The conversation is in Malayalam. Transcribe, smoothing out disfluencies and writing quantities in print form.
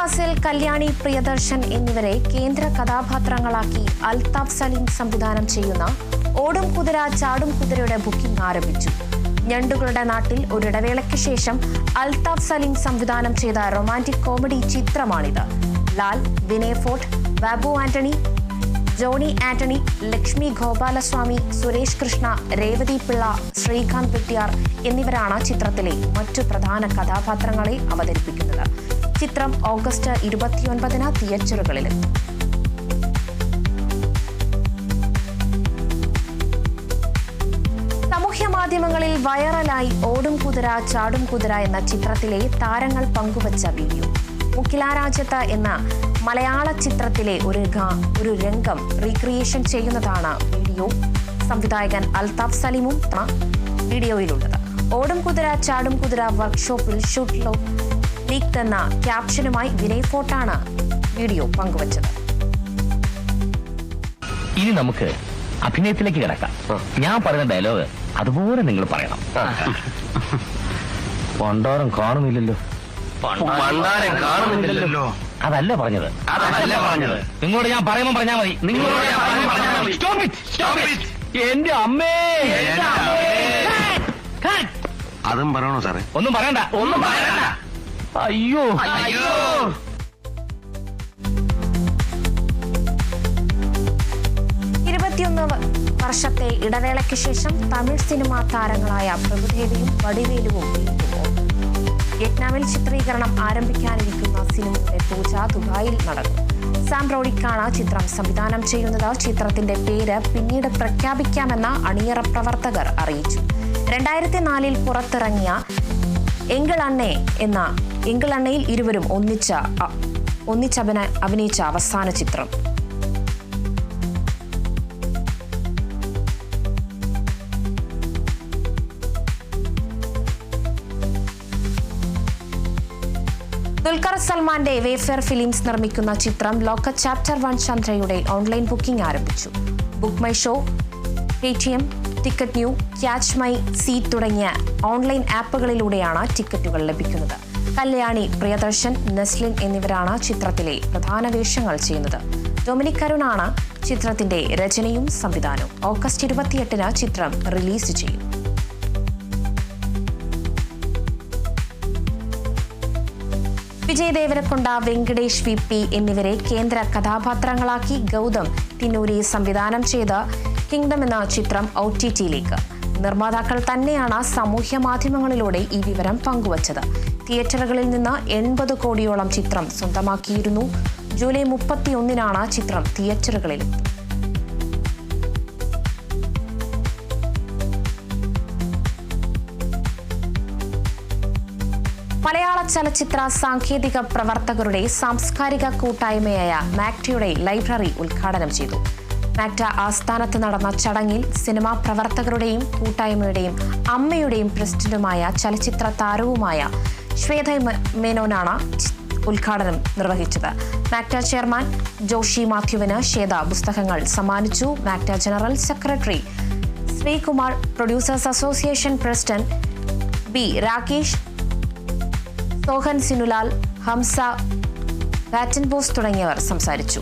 ഫാസിൽ, കല്യാണി പ്രിയദർശൻ എന്നിവരെ കേന്ദ്ര കഥാപാത്രങ്ങളാക്കി അൽതാഫ് സലീം സംവിധാനം ചെയ്യുന്ന ഓടും കുതിര ചാടും കുതിരയുടെ ബുക്കിംഗ് ആരംഭിച്ചു. ഞണ്ടുകളുടെ നാട്ടിൽ ഒരിടവേളയ്ക്ക് ശേഷം അൽതാഫ് സലീം സംവിധാനം ചെയ്ത റൊമാന്റിക് കോമഡി ചിത്രമാണിത്. ലാൽ, വിനയ് ഫോർട്ട്, ബാബു ആന്റണി, ജോണി ആന്റണി, ലക്ഷ്മി ഗോപാലസ്വാമി, സുരേഷ് കൃഷ്ണ, രേവതി പിള്ള, ശ്രീകാന്ത് വെട്ടിയാർ എന്നിവരാണ് ചിത്രത്തിലെ മറ്റു പ്രധാന കഥാപാത്രങ്ങളെ അവതരിപ്പിക്കുന്നത്. ചിത്രം ഓഗസ്റ്റ് 29 തിയേറ്ററുകളിലെത്തും. സാമൂഹ്യമാധ്യമങ്ങളിൽ വൈറലായി ഓടും കുതിര ചാടും കുതിര എന്ന ചിത്രത്തിലെ താരങ്ങൾ പങ്കുവച്ച വീഡിയോ. മുക്കിലാരാജ്യത്ത് എന്ന മലയാള ചിത്രത്തിലെ ഒരു രംഗം റീക്രിയേഷൻ ചെയ്യുന്നതാണ് വീഡിയോ. സംവിധായകൻ അൽതാഫ് സലീമും വീഡിയോയിലുള്ളത്. ഓടും കുതിര ചാടും കുതിര വർക്ക്ഷോപ്പിൽ ഷൂട്ട് ലീക്ക് എന്ന ക്യാപ്ഷനുമായി വിനയ് ഫോർട്ടാണ് വീഡിയോ പങ്കുവച്ചത്. ഇനി നമുക്ക് അഭിനയത്തിലേക്ക് കിടക്കാം. ഞാൻ പറയുന്ന ഡയലോഗ് അതുപോലെ നിങ്ങൾ പറയണം. പണ്ടാരം കാണുന്നില്ലല്ലോ, അതല്ല പറഞ്ഞത്. നിങ്ങളോട് ഞാൻ പറയുമ്പോൾ പറഞ്ഞാൽ മതി. എന്റെ അമ്മേ, അതും പറയണോ സാറേ? ഒന്നും പറയണ്ട. അയ്യോ 21 വർഷത്തെ ഇടവേളയ്ക്ക് ശേഷം തമിഴ് സിനിമാ താരങ്ങളായ പ്രഭുദേവിയും വടിവേലുവും വീണ്ടും. വിയറ്റ്നാമിൽ ചിത്രീകരണം ആരംഭിക്കാനിരിക്കുന്ന സിനിമയുടെ പൂജ ദുബായിൽ നടന്നു. സാം റോഡിക്കാണ് ചിത്രം സംവിധാനം ചെയ്യുന്നത്. ചിത്രത്തിന്റെ പേര് പിന്നീട് പ്രഖ്യാപിക്കാമെന്ന അണിയറ പ്രവർത്തകർ അറിയിച്ചു. 2004 പുറത്തിറങ്ങിയ എങ്കിളണ്ണയിൽ ഇരുവരും ഒന്നിച്ച് അഭിനയിച്ച അവസാന ചിത്രം. ദുൽഖർ സൽമാന്റെ വേഫെയർ ഫിലിംസ് നിർമ്മിക്കുന്ന ചിത്രം ലോക ചാപ്റ്റർ 1 ചന്ദ്രയുടെ ഓൺലൈൻ ബുക്കിംഗ് ആരംഭിച്ചു. Book my show, Paytm, ticket new, catch my seat തുടങ്ങിയ ഓൺലൈൻ ആപ്പുകളിലൂടെയാണ് ടിക്കറ്റുകൾ ലഭിക്കുന്നത്. കല്യാണി പ്രിയദർശൻ, നെസ്ലിൻ എന്നിവരാണ് ചിത്രത്തിലെ പ്രധാന വേഷങ്ങൾ ചെയ്യുന്നത്. ഡൊമിനിക് അരുണാണ് ചിത്രത്തിന്റെ രചനയും സംവിധാനവും. ഓഗസ്റ്റ് 28 ചിത്രം റിലീസ് ചെയ്യും. വിജയ് ദേവരക്കൊണ്ട, വെങ്കടേഷ് VP എന്നിവരെ കേന്ദ്ര കഥാപാത്രങ്ങളാക്കി ഗൗതം തിന്നൂരി സംവിധാനം ചെയ്ത കിങ്ഡം എന്ന ചിത്രം OTTയിലേക്ക്. നിർമ്മാതാക്കൾ തന്നെയാണ് സാമൂഹ്യ മാധ്യമങ്ങളിലൂടെ ഈ വിവരം പങ്കുവച്ചത്. തിയേറ്ററുകളിൽ നിന്ന് 80 കോടിയോളം ചിത്രം സ്വന്തമാക്കിയിരുന്നു. ജൂലൈ 31 ചിത്രം തിയേറ്ററുകളിൽ. മലയാള ചലച്ചിത്ര സാങ്കേതിക പ്രവർത്തകരുടെ സാംസ്കാരിക കൂട്ടായ്മയായ മാക്ടയുടെ ലൈബ്രറി ഉദ്ഘാടനം ചെയ്തു. മാക്ട ആസ്ഥാനത്ത് നടന്ന ചടങ്ങിൽ സിനിമാ പ്രവർത്തകരുടെയും കൂട്ടായ്മയുടെയും അമ്മയുടെയും പ്രസിഡന്റുമായ ചലച്ചിത്ര താരവുമായ ശ്വേത മേനോനാണ് ഉദ്ഘാടനം നിർവഹിച്ചത്. മാക്ട ചെയർമാൻ ജോഷി മാത്യുവിന് ശ്വേത പുസ്തകങ്ങൾ സമ്മാനിച്ചു. MACTA general secretary Sreekumar, producers association president B Rakesh, Sohan Sinulal, Hamsa, Batten Bose തുടങ്ങിയവർ സംസാരിച്ചു.